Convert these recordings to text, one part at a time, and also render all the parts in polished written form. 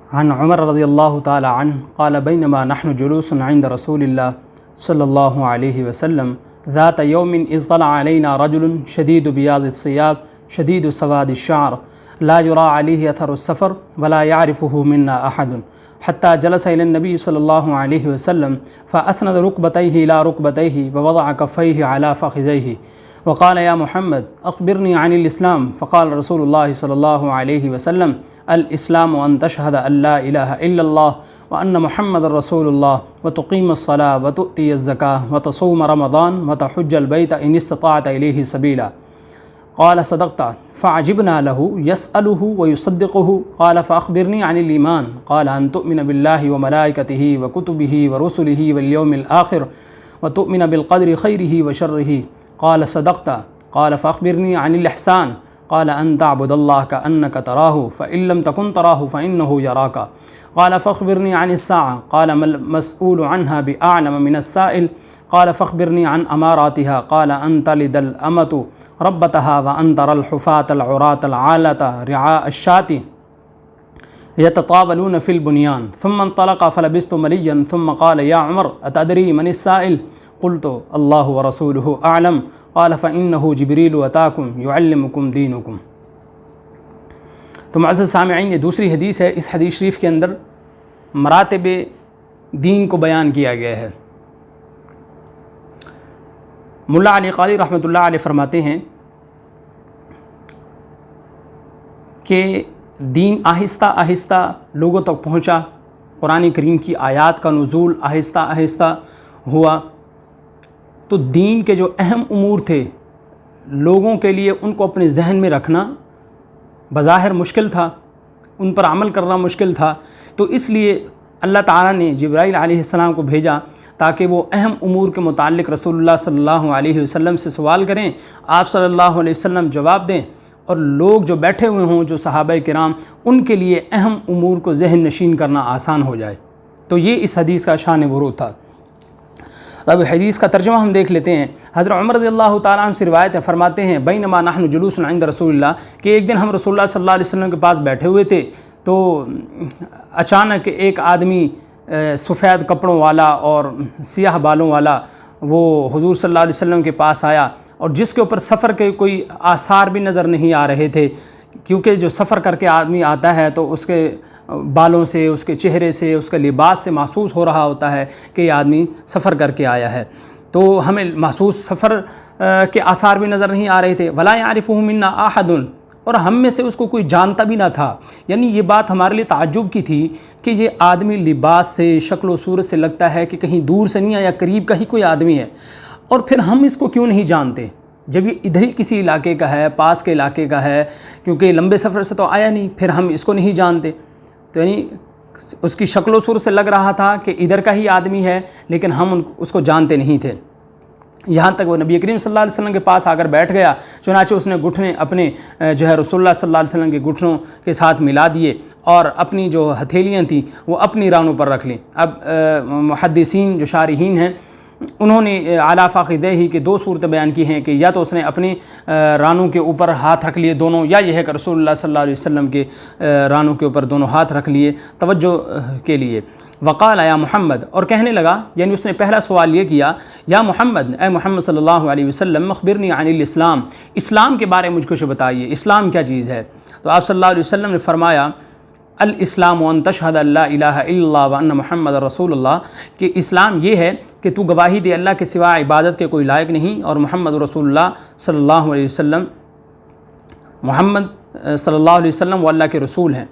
अन उमर रज़ियल्लाहु ताला अन्हु क़ाल बैनमा नहनु जुलूसन इंद रसूलिल्लाह सल्लल्लाहु अलैहि वसल्लम ज़ात यौमिन इज़ तलअ अलैना रजुलन शदीदु बियाज़िस सियाब शदीदु सवादिश शा'r ला युरा अलैहि अथरुस सफ़र वला यारिफुहु मिन्ना अहदुन हत्ता जलस इलन नबी सल्लल्लाहु अलैहि वसल्लम फ़अस्नद रुकबतैहि इला रुकबतैहि व वज़अ कफ़ैहि अला फ़ख़िज़ैहि वक़ाल या मुहम्मद अख़बिरनी अनिल इस्लाम फ़क़ाल रसूलुल्लाह सल्लल्लाहु अलैहि वसल्लम अल इस्लामु अन तशहद अल्ला इलाहा इल्लल्लाह व अन्न मुहम्मदर रसूलुल्लाह व तुक़ीमस सलाह व तुअतियज़ ज़काह व तसूम रमज़ान व तहुज्जल बैत इन इस्तताअत इलैहि सबीला क़ाल सदक़ता फ़अजिबना लहु यसअलुहु व युसद्दिक़ुहु क़ाल फ़अख़बिरनी अनिल ईमान क़ाल अन तु'मिन बिल्लाहि व मलाइकतिहि व कुतुबिहि व रुसुलिहि वल यौमिल आख़िर व तु'मिन बिल क़द्रि ख़ैरिहि व शर्रिहि क़ाल सदक़ता क़ाल फ़अख़बिरनी अनिल इहसान क़ाल अन तअबुदल्लाह कअन्नका तराहु फ़इन लम तकुन तराहु फ़इन्नहु यराका क़ाल फ़अख़बिरनी अनिस्साअ क़ाल मल मस्ऊलु अन्हा बिअअलम मिनस्साइल क़ाल फ़अख़बिरनी अन अमारातिहा क़ाल अन तलिदल अमतु रब्बतहा व अन तरल हुफ़ातल उरातल आलता रिआ अश्शाति यततावलून फ़िल बुनियान थुम्मा इंतलक़ा फ़लबिस्तु मलिय्यन थुम्मा क़ाल या उमर अतदरी मनिस्साइल क़ुल्तु अल्लाहु व रसूलुहु अअलम क़ाल फ़इन्नहु जिब्रीलु अताकुम युअल्लिमुकुम दीनुकुम। तो मुअज़्ज़ज़ सामिईन, ये दूसरी हदीस है। इस हदीस शरीफ के अंदर मरातिब दीन को बयान किया गया है। मुल्ला अली क़ारी रहमतुल्लाह अलैह फरमाते हैं कि दीन आहिस्ता आहिस्ता लोगों तक पहुँचा। कुरान करीम की आयात का नुज़ूल आहिस्ता आहिस्ता हुआ। तो दीन के जो अहम उमूर थे लोगों के लिए उनको अपने जहन में रखना बज़ाहिर मुश्किल था, उन पर अमल करना मुश्किल था। तो इसलिए अल्लाह ताला ने जिब्राईल अलैहिस्सलाम को भेजा ताकि वो अहम उमूर के मुताल्लिक़ रसूलुल्लाह सल्लल्लाहु अलैहि वसल्लम से सवाल करें, आप सल्लल्लाहु अलैहि वसल्लम जवाब दें और लोग जो बैठे हुए हों, जो सहाबाए किराम, उनके लिए अहम उमूर को ज़हन नशीन करना आसान हो जाए। तो ये इस हदीस का शान वुरूद था। अब हदीस का तर्जुमा हम देख लेते हैं। हज़रत उमर रज़ियल्लाहु ताला अन्हु से रिवायत है, फरमाते हैं बैनमा नहनु जुलूसन इंद रसूलिल्लाह, कि एक दिन हम रसूलुल्लाह सल्लल्लाहु अलैहि वसल्लम के पास बैठे हुए थे तो अचानक एक आदमी सफ़ेद कपड़ों वाला और सियाह बालों वाला वो हुज़ूर सल्लल्लाहु अलैहि वसल्लम के पास आया और जिसके ऊपर सफ़र के कोई आसार भी नज़र नहीं आ रहे थे, क्योंकि जो सफ़र करके आदमी आता है तो उसके बालों से, उसके चेहरे से, उसके लिबास से महसूस हो रहा होता है कि ये आदमी सफ़र करके आया है। तो हमें महसूस सफ़र के आसार भी नज़र नहीं आ रहे थे। वला यारिफुहु मिन्ना अहदुन, और हम में से उसको कोई जानता भी ना था। यानी ये बात हमारे लिए ताज्जुब की थी कि ये आदमी लिबास से, शक्ल व सूरत से लगता है कि कहीं दूर से नहीं आया, करीब का ही कोई आदमी है, और फिर हम इसको क्यों नहीं जानते जब ये इधर ही किसी इलाके का है, पास के इलाके का है, क्योंकि लंबे सफ़र से तो आया नहीं, फिर हम इसको नहीं जानते। तो यानी उसकी शक्ल व सूरत से लग रहा था कि इधर का ही आदमी है, लेकिन हम उसको जानते नहीं थे। यहाँ तक वो नबी करीम सल्लल्लाहु अलैहि वसल्लम के पास आकर बैठ गया। चुनांचे उसने घुटने अपने जो है रसूलुल्लाह सल्लल्लाहु अलैहि वसल्लम के घुटनों के साथ मिला दिए और अपनी जो हथेलियाँ थीं वो अपनी रानों पर रख लीं। अब मुहद्दिसीन जो शारिहीन हैं उन्होंने अला फ़ख़िज़ैहि की दो सूरतें बयान की हैं कि या तो उसने अपनी रानों के ऊपर हाथ रख लिए दोनों, या यह है कि रसूलुल्लाह सल्लल्लाहु अलैहि वसल्लम के रानों के ऊपर दोनों हाथ रख लिए तवज्जो के लिए। वक़ाल या मोहम्मद, और कहने लगा, यानी उसने पहला सवाल ये किया, या मोहम्मद, ए मोहम्मद सल्लल्लाहु अलैहि वसल्लम, अख़बिरनी अनिल इस्लाम, इस्लाम के बारे में मुझको कुछ बताइए, इस्लाम क्या चीज़ है। तो आप सल्लल्लाहु अलैहि वसल्लम ने फरमाया, अल इस्लाम अन तशहद अल्ला इलाहा इल्लल्लाह व अन्न मुहम्मद रसूलुल्लाह, कि इस्लाम ये है कि तू गवाही दे अल्लाह के सिवा इबादत के कोई लायक नहीं और मोहम्मद रसूलुल्लाह सल्लल्लाहु अलैहि वसल्लम, मोहम्मद सल्लल्लाहु अलैहि वसल्लम वो अल्लाह के रसूल हैं।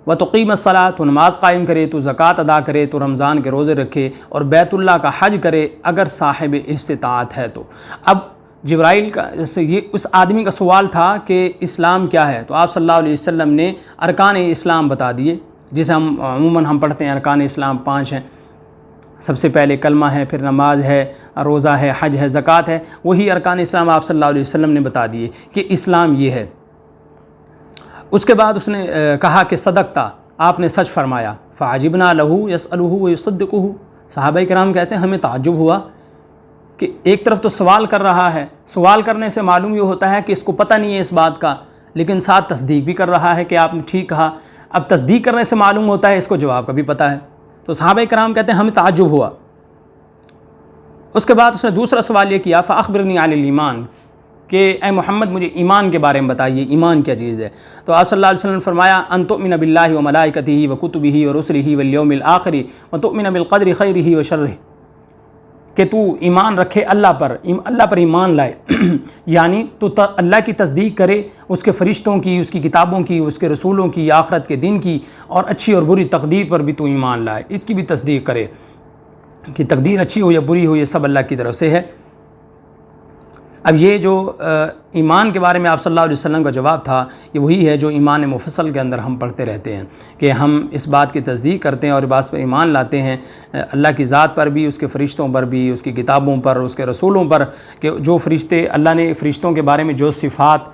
व तुक़ीमस सलात, तो नमाज़ कायम करे, तो ज़कात अदा करे, तो रमज़ान के रोज़े रखे और बैतुल्लाह का हज करे अगर साहिब इस्तिताअत है तो। अब जिब्राइल का ये उस आदमी का सवाल था कि इस्लाम क्या है, तो आप सल्लल्लाहु अलैहि वसल्लम ने अरकान इस्लाम बता दिए, जिसे हम अमूमन हम पढ़ते हैं। अरकान इस्लाम 5 हैं। सबसे पहले कलमा है, फिर नमाज है, रोज़ा है, हज है, ज़कात है। वही अरकान इस्लाम आप सल्लल्लाहु अलैहि वसल्लम ने बता दिए कि इस्लाम ये है। उसके बाद उसने कहा कि सदक़ता, आपने सच फरमाया। फ़अजिबना लहू यसअलुहु व युसद्दिक़ुहु, सहाबाए किराम कहते हैं हमें ताज्जुब हुआ कि एक तरफ तो सवाल कर रहा है, सवाल करने से मालूम ये होता है कि इसको पता नहीं है इस बात का, लेकिन साथ तस्दीक भी कर रहा है कि आपने ठीक कहा। अब तस्दीक करने से मालूम होता है इसको जवाब का भी पता है। तो सहाबा कराम कहते हैं हमें ताज्जुब हुआ। उसके बाद उसने दूसरा सवाल ये किया फ़अख़बिरनी अनिल ईमान, कि ए मोहम्मद मुझे ईमान के बारे में बताइए, ईमान क्या चीज़ है। तो आप सल्लल्लाहु अलैहि वसल्लम ने फरमाया अन तुमिन बिल्लाहि व मलाइकतिही व कुतुबिही व रुसुलिही वल यौमिल आखिर व तुमिन बिल क़द्रि खैरिही व शर्रिही, कि तू ईमान रखे अल्लाह पर ईमान लाए यानी तू अल्लाह की तस्दीक करे, उसके फ़रिश्तों की, उसकी किताबों की, उसके रसूलों की, आखरत के दिन की, और अच्छी और बुरी तकदीर पर भी तू ईमान लाए, इसकी भी तस्दीक करे कि तकदीर अच्छी हो या बुरी हो, ये सब अल्लाह की तरफ से है। अब ये जो ईमान के बारे में आप सल्लल्लाहु अलैहि वसल्लम का जवाब था, ये वही है जो ईमान मुफस्सल के अंदर हम पढ़ते रहते हैं कि हम इस बात की तस्दीक करते हैं और इस बात पर ईमान लाते हैं अल्लाह की ज़ात पर भी, उसके फ़रिश्तों पर भी, उसकी किताबों पर, उसके रसूलों पर, कि जो फ़रिश्ते अल्लाह ने फ़रिश्तों के बारे में जो सिफ़ात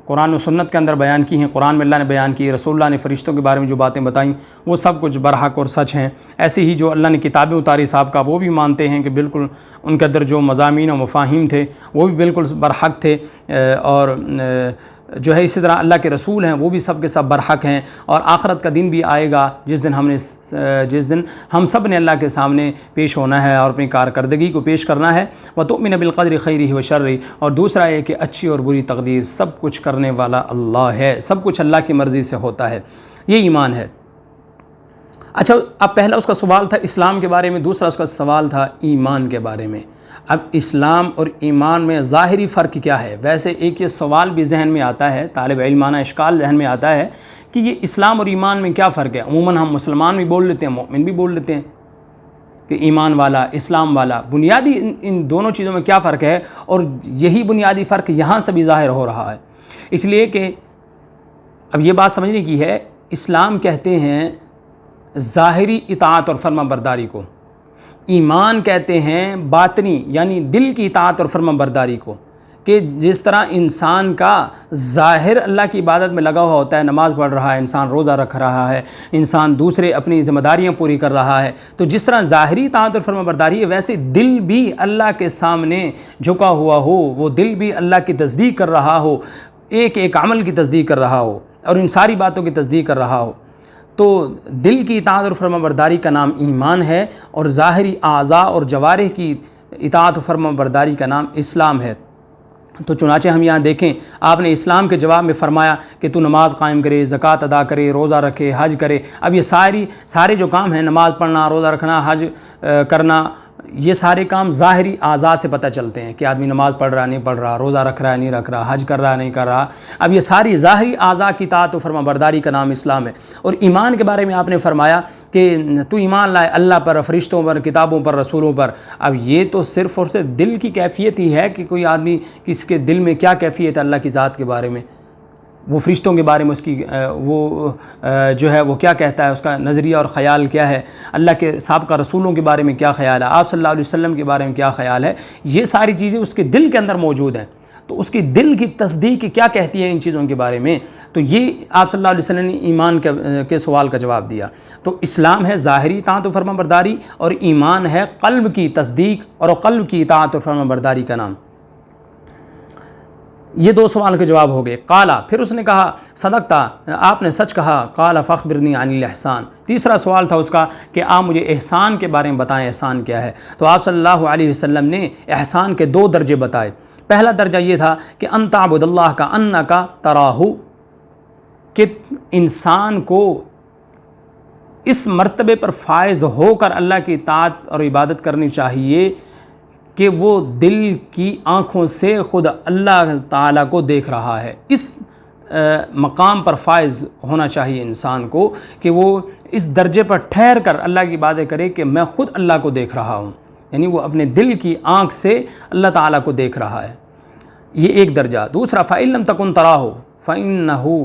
कुरान और सुन्नत के अंदर बयान की हैं, कुरान में अल्लाह ने बयान की, रसूलुल्लाह ने फ़रिश्तों के बारे में जो बातें बताई वो सब कुछ बरहक और सच हैं। ऐसे ही जो अल्लाह ने किताबें उतारी साहब का, वो भी मानते हैं कि बिल्कुल उनके अंदर जो मज़ामीन और मफ़ाहीम थे वो भी बिल्कुल बरहक थे, और जो है इसी तरह अल्लाह के रसूल हैं वो भी सब के सब बरहक हैं। और आखरत का दिन भी आएगा जिस दिन हम सब ने अल्लाह के सामने पेश होना है और अपनी कारकर्दगी को पेश करना है। व तुमिन बिल क़द्रि खैरिही व शर्रिही, और दूसरा है कि अच्छी और बुरी तकदीर सब कुछ करने वाला अल्लाह है, सब कुछ अल्लाह की मर्ज़ी से होता है, ये ईमान है। अच्छा, अब पहला उसका सवाल था इस्लाम के बारे में, दूसरा उसका सवाल था ईमान के बारे में। अब इस्लाम और ईमान में ज़ाहिरी फ़र्क क्या है? वैसे एक ये सवाल भी जहन में आता है, तालिब इल्माना इश्काल जहन में आता है कि ये इस्लाम और ईमान में क्या फ़र्क है। अमूमन हम मुसलमान भी बोल लेते हैं, मोमिन भी बोल लेते हैं कि ईमान वाला, इस्लाम वाला। बुनियादी इन दोनों चीज़ों में क्या फ़र्क है, और यही बुनियादी फ़र्क यहाँ से भी ज़ाहिर हो रहा है। इसलिए कि अब ये बात समझने की है, इस्लाम कहते हैं ज़ाहिरी इताअत और फर्माबरदारी को, ईमान कहते हैं बातनी यानी दिल की इताअत और फर्माबरदारी को, कि जिस तरह इंसान का ज़ाहिर अल्लाह की इबादत में लगा हुआ होता है, नमाज़ पढ़ रहा है इंसान, रोज़ा रख रहा है इंसान, दूसरे अपनी ज़िम्मेदारियाँ पूरी कर रहा है, तो जिस तरह ज़ाहिरी इताअत और फर्माबरदारी है, वैसे दिल भी अल्लाह के सामने झुका हुआ हो, वो दिल भी अल्लाह की तस्दीक कर रहा हो, एक एक अमल की तस्दीक कर रहा हो और इन सारी बातों की तस्दीक कर रहा हो, तो दिल की इताअत और फर्माबरदारी का नाम ईमान है, और ज़ाहिरी आज़ा और जवारिह की इताअत और फर्माबरदारी का नाम इस्लाम है। तो चुनाचे हम यहाँ देखें, आपने इस्लाम के जवाब में फ़रमाया कि तू नमाज़ कायम करे, ज़कात अदा करे, रोज़ा रखे, हज करे। अब ये सारे जो काम हैं, नमाज़ पढ़ना, रोज़ा रखना, हज करना, ये सारे काम ज़ाहिरी आज़ा से पता चलते हैं कि आदमी नमाज़ पढ़ रहा नहीं पढ़ रहा, रोज़ा रख रहा है नहीं रख रहा, हज कर रहा नहीं कर रहा। अब ये सारी ज़ाहिरी आज़ा की इताअत व फर्माबरदारी का नाम इस्लाम है। और ईमान के बारे में आपने फरमाया कि तू ईमान लाए अल्लाह पर, फ़रिश्तों पर, किताबों पर, रसूलों पर। अब ये तो सिर्फ़ और सिर्फ दिल की कैफ़ियत ही है कि कोई आदमी किसी के दिल में क्या कैफ़ियत है अल्लाह की ज़ात के बारे में, वो फ़रिश्तों के बारे में उसकी जो है वो क्या कहता है, उसका नज़रिया और ख़याल क्या है, अल्लाह के साबिक़ा रसूलों के बारे में क्या ख़याल है, आप सल्लल्लाहु अलैहि वसल्लम के बारे में क्या ख़याल है, ये सारी चीज़ें उसके दिल के अंदर मौजूद हैं। तो उसकी दिल की तस्दीक क्या कहती है इन चीज़ों के बारे में, तो ये आप सल्लल्लाहु अलैहि वसल्लम ने ईमान के सवाल का जवाब दिया। तो इस्लाम है ज़ाहिरी इताअत और फर्माबरदारी, और ईमान है क़ल्ब की तस्दीक और क़ल्ब की इताअत और फर्माबरदारी का नाम। ये दो सवाल के जवाब हो गए। काला, फिर उसने कहा सदक़ता, आपने सच कहा। काला फ़ख़बिरनी अनिल एहसान, तीसरा सवाल था उसका कि आप मुझे एहसान के बारे में बताएं, एहसान क्या है। तो आप सल्लल्लाहु अलैहि वसल्लम ने एहसान के दो दर्जे बताए। पहला दर्जा ये था कि अन ताबुदल्लाह का अन्नका तराहू, कि इंसान को इस मर्तबे पर फायज़ होकर अल्लाह की इताअत और इबादत करनी चाहिए कि वो दिल की आँखों से ख़ुद अल्लाह ताला को देख रहा है। इस मकाम पर फायज़ होना चाहिए इंसान को कि वो इस दर्जे पर ठहर कर अल्लाह की इबादत करे कि मैं ख़ुद अल्लाह को देख रहा हूँ, यानी वो अपने दिल की आँख से अल्लाह ताला को देख रहा है। ये एक दर्जा। दूसरा फ़इन लम तकुन तराहु फ़इन्नहु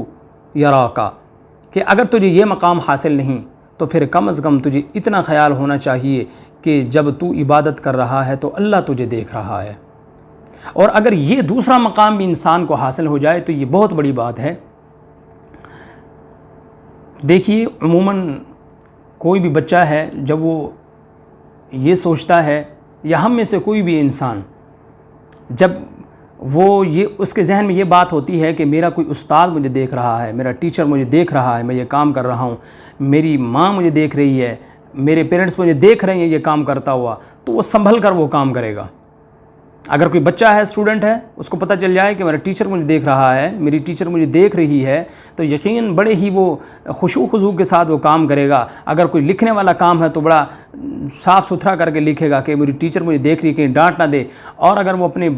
यराका, कि अगर तुझे ये मकाम हासिल नहीं तो फिर कम अज़ कम तुझे इतना ख़याल होना चाहिए कि जब तू इबादत कर रहा है तो अल्लाह तुझे देख रहा है। और अगर ये दूसरा मकाम भी इंसान को हासिल हो जाए तो ये बहुत बड़ी बात है। देखिए, अमूमन कोई भी बच्चा है जब वो ये सोचता है, या हम में से कोई भी इंसान जब वो ये उसके जहन में ये बात होती है कि मेरा कोई उस्ताद मुझे देख रहा है, मेरा टीचर मुझे देख रहा है, मैं ये काम कर रहा हूँ, मेरी माँ मुझे देख रही है, मेरे पेरेंट्स मुझे देख रहे हैं ये काम करता हुआ, तो वो संभल कर वो काम करेगा। अगर कोई बच्चा है, स्टूडेंट है, उसको पता चल जाए कि मेरा टीचर मुझे देख रहा है, मेरी टीचर मुझे देख रही है, तो यकीनन बड़े ही वो खुशू खुजू के साथ वो काम करेगा। अगर कोई लिखने वाला काम है तो बड़ा साफ़ सुथरा करके लिखेगा कि मेरी टीचर मुझे देख रही है, कहीं डांट ना दे। और अगर वो अपने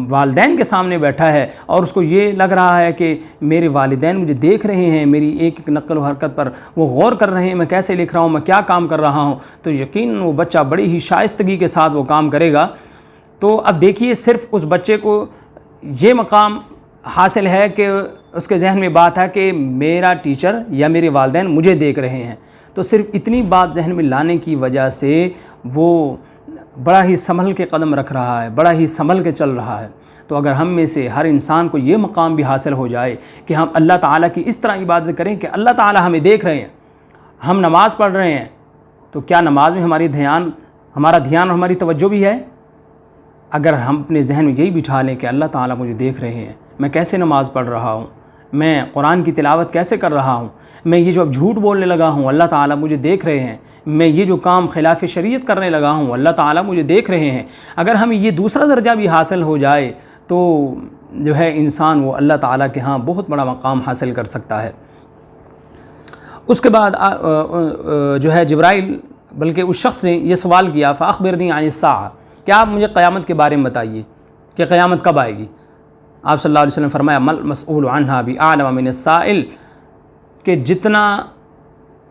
वालिदैन के सामने बैठा है और उसको ये लग रहा है कि मेरे वालिदैन मुझे देख रहे हैं, मेरी एक एक नक़ल हरकत पर वो गौर कर रहे हैं, मैं कैसे लिख रहा हूँ, मैं क्या काम कर रहा हूँ, तो यकीनन वो बच्चा बड़ी ही शाइस्तगी के साथ वो काम करेगा। तो अब देखिए, सिर्फ़ उस बच्चे को ये मकाम हासिल है कि उसके जहन में बात है कि मेरा टीचर या मेरे वालिदैन मुझे देख रहे हैं, तो सिर्फ़ इतनी बात जहन में लाने की वजह से वो बड़ा ही संभल के कदम रख रहा है, बड़ा ही संभल के चल रहा है। तो अगर हम में से हर इंसान को ये मकाम भी हासिल हो जाए कि हम अल्लाह ताला की इस तरह इबादत करें कि अल्लाह ताला हमें देख रहे हैं, हम नमाज़ पढ़ रहे हैं, तो क्या नमाज में हमारा ध्यान और हमारी तवज्जो भी है? अगर हम अपने जहन में यही बिठा लें कि अल्लाह ताला मुझे देख रहे हैं, मैं कैसे नमाज़ पढ़ रहा हूँ, मैं कुरान की तिलावत कैसे कर रहा हूँ, मैं ये जो अब झूठ बोलने लगा हूँ अल्लाह ताला मुझे देख रहे हैं, मैं ये जो काम खिलाफ शरीयत करने लगा हूँ अल्लाह ताला मुझे देख रहे हैं, अगर हमें ये दूसरा दर्जा भी हासिल हो जाए तो जो है इंसान वो अल्लाह ताला के यहाँ बहुत बड़ा मकाम हासिल कर सकता है। उसके बाद जो है जिब्राइल, बल्कि उस शख्स ने यह सवाल किया, फ़अख़बिरनी अनिस्साअ, क्या आप मुझे क़यामत के बारे में बताइए कि क़यामत कब आएगी। आप सल्लल्लाहु अलैहि वसल्लम फरमाया, मल मसऊलु अन्हा बिअअलम मिनस्साइल, कि जितना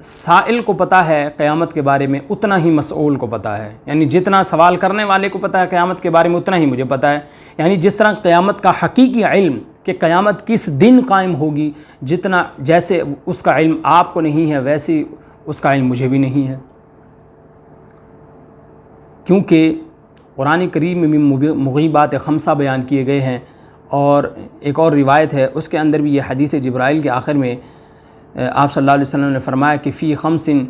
साइल को पता है क़यामत के बारे में उतना ही मसऊल को पता है। यानी जितना सवाल करने वाले को पता है क़यामत के बारे में उतना ही मुझे पता है। यानी जिस तरह क़यामत का हकीकी इल्म कि क़यामत किस दिन कायम होगी, जितना जैसे उसका इल्म आपको नहीं है वैसे उसका इल्म मुझे भी नहीं है, क्योंकि कुरान करीम में मुग़ीबात ख़म्सा बयान किए गए हैं। और एक और रिवायत है उसके अंदर भी ये हदीस जिब्राइल के आखिर में आप सल्लल्लाहु अलैहि वसल्लम ने फरमाया कि फ़ी ख़म्सिन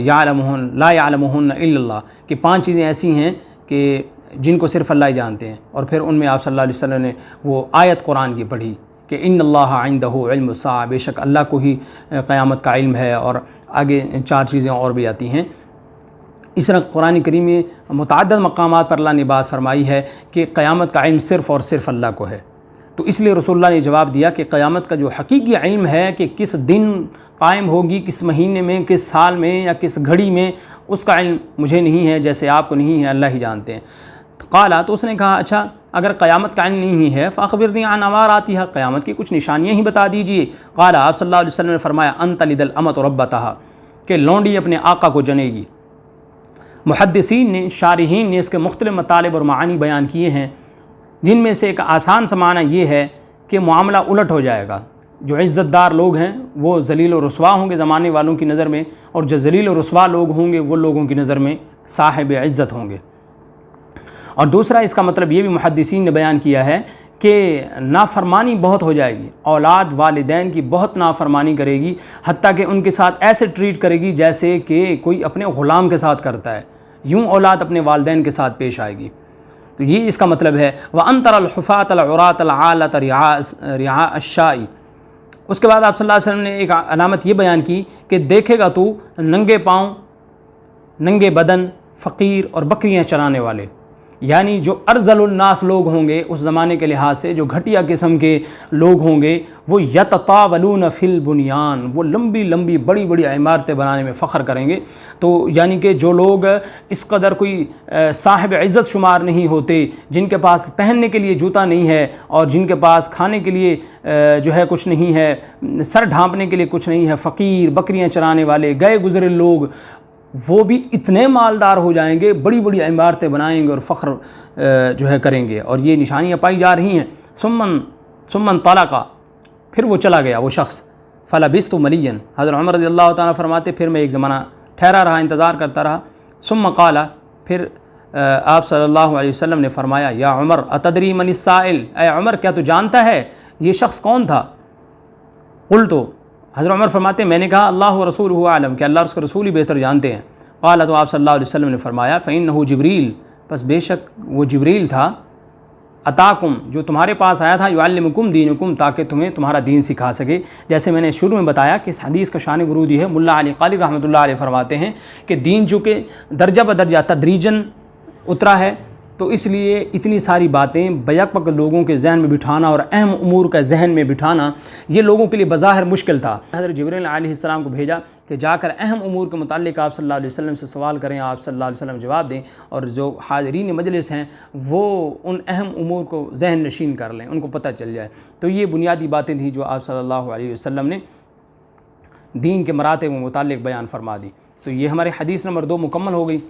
यालमुहुन ला यालमुहुन इल्लल्लाह, कि 5 चीज़ें ऐसी हैं कि जिनको सिर्फ़ अल्लाह ही जानते हैं। और फिर उनमें आप सल्लल्लाहु अलैहि वसल्लम ने वो आयत कुरान की पढ़ी कि इन्नल्लाह इंदहु इल्मुस्साअ, बेशक अल्लाह को ही क़यामत का इल्म है। और आगे 4 चीज़ें और भी आती हैं। इस तरह कुरान करीम में मुतअद्दिद मकामात पर अल्लाह ने बात फरमाई है कि क़यामत का इल्म सिर्फ़ और सिर्फ़ अल्लाह को है। तो इसलिए रसूलुल्लाह ने जवाब दिया कि क़यामत का जो हकीकी इल्म है कि किस दिन कायम होगी, किस महीने में, किस साल में या किस घड़ी में, उसका इल्म मुझे नहीं है, जैसे आपको नहीं है, अल्लाह ही जानते हैं। क़ाला, तो उसने कहा, अच्छा अगर क़यामत का इल्म नहीं है फ़अख़बिरनी अन अमारातिहा, क़यामत की कुछ निशानियाँ ही बता दीजिए। क़ाला, आप सल्लल्लाहु अलैहि वसल्लम ने फरमाया, अन तलिदल अमतु रब्बतहा, कि लौंडी अपने आका को जनेगी। मुहद्दिसीन ने, शारिहीन ने इसके मुख्तलिफ़ मतालिब और मानी बयान किए हैं, जिनमें से एक आसान सा माना ये है कि मामला उलट हो जाएगा। जो इज़्ज़तदार लोग हैं वो ज़लील और रुस्वा होंगे ज़माने वालों की नज़र में, और जो ज़लील और रुस्वा लोग होंगे वो लोगों की नज़र में साहिब इज़्ज़त होंगे। और दूसरा इसका मतलब ये भी मुहद्दिसीन ने बयान किया है कि नाफरमानी बहुत हो जाएगी, औलाद वालिदैन की बहुत नाफरमानी करेगी, हत्ता कि उनके साथ ऐसे ट्रीट करेगी जैसे कि कोई अपने ग़ुलाम के साथ करता है, यूँ औलाद अपने वालिदैन के साथ पेश आएगी। तो ये इसका मतलब है। व अंतरल हुफ़ात अल उरात अल आलत रिआ अश्शाई। उसके बाद आप सल्लल्लाहु अलैहि वसल्लम ने एक अलामत ये बयान की कि देखेगा तू नंगे पाँव, नंगे बदन, फ़कीर और बकरियाँ चराने वाले, यानी जो अर्ज़लुन्नास लोग होंगे उस ज़माने के लिहाज से, जो घटिया किस्म के लोग होंगे, वो यततावलून फ़िल बुनियान, वो लंबी लंबी बड़ी बड़ी इमारतें बनाने में फ़ख्र करेंगे। तो यानी कि जो लोग इस कदर कोई साहिब इज़्ज़त शुमार नहीं होते, जिनके पास पहनने के लिए जूता नहीं है और जिनके पास खाने के लिए जो है कुछ नहीं है, सर ढांपने के लिए कुछ नहीं है, फ़कीर, बकरियाँ चराने वाले, गए गुज़रे लोग, वो भी इतने मालदार हो जाएंगे, बड़ी बड़ी इमारतें बनाएंगे और फ़ख्र जो है करेंगे। और ये निशानियाँ पाई जा रही हैं। सुम्मन तलाक़ा, फिर वो चला गया वो शख्स। फ़लबिस्तु मलियन, हज़रत उमर रज़ियल्लाहु ताला फरमाते फिर मैं एक ज़माना ठहरा रहा, इंतज़ार करता रहा। सुम्मा क़ाला, फिर आप सल्लल्लाहु अलैहि वसल्लम ने फरमाया, या उमर अतदरी मनिस्साइल, ऐ उमर क्या तू जानता है ये शख्स कौन था। क़ुल्तु, हज़रत उमर फरमाते मैंने कहा, अल्लाह व रसूलुहु आलम, कि अल्लाह और उसके रसूल ही बेहतर जानते हैं। क़ाला, तो आप सल्लल्लाहु अलैहि वसल्लम ने फरमाया, फ़इन्नहु जिब्रील, बस बेशक वो जिब्रील था। अताकुम, जो तुम्हारे पास आया था, युअल्लिमुकुम दीनुकुम, ताकि तुम्हें तुम्हारा दीन सिखा सके। जैसे मैंने शुरू में बताया कि इस हदीस का शान वरूदी है। मुल्ला अली क़ारी रहमतुल्लाह अलैह फरमाते हैं कि दीन चूँकि दर्जा बदर्जा तदरीजन उतरा है, तो इसलिए इतनी सारी बातें बैक वक्त लोगों के जहन में बिठाना और अहम उमूर का जहन में बिठाना ये लोगों के लिए बज़ाहिर मुश्किल था। हज़रत जिब्रील अलैहिस्सलाम को भेजा कि जाकर अहम उमूर के मुताल्लिक़ आप सल्लल्लाहु अलैहि वसल्लम से सवाल करें, आप सल्लल्लाहु अलैहि वसल्लम जवाब दें, और जो हाज़रीन मजलिस हैं वो उन अहम उमूर को जहन नशीन कर लें, उनको पता चल जाए। तो ये बुनियादी बातें थी जो आप सल्लल्लाहु अलैहि वसल्लम ने दीन के मरातब के मुताल्लिक़ बयान फरमा दी। तो ये हमारे हदीस नंबर 2 मुकम्मल हो गई।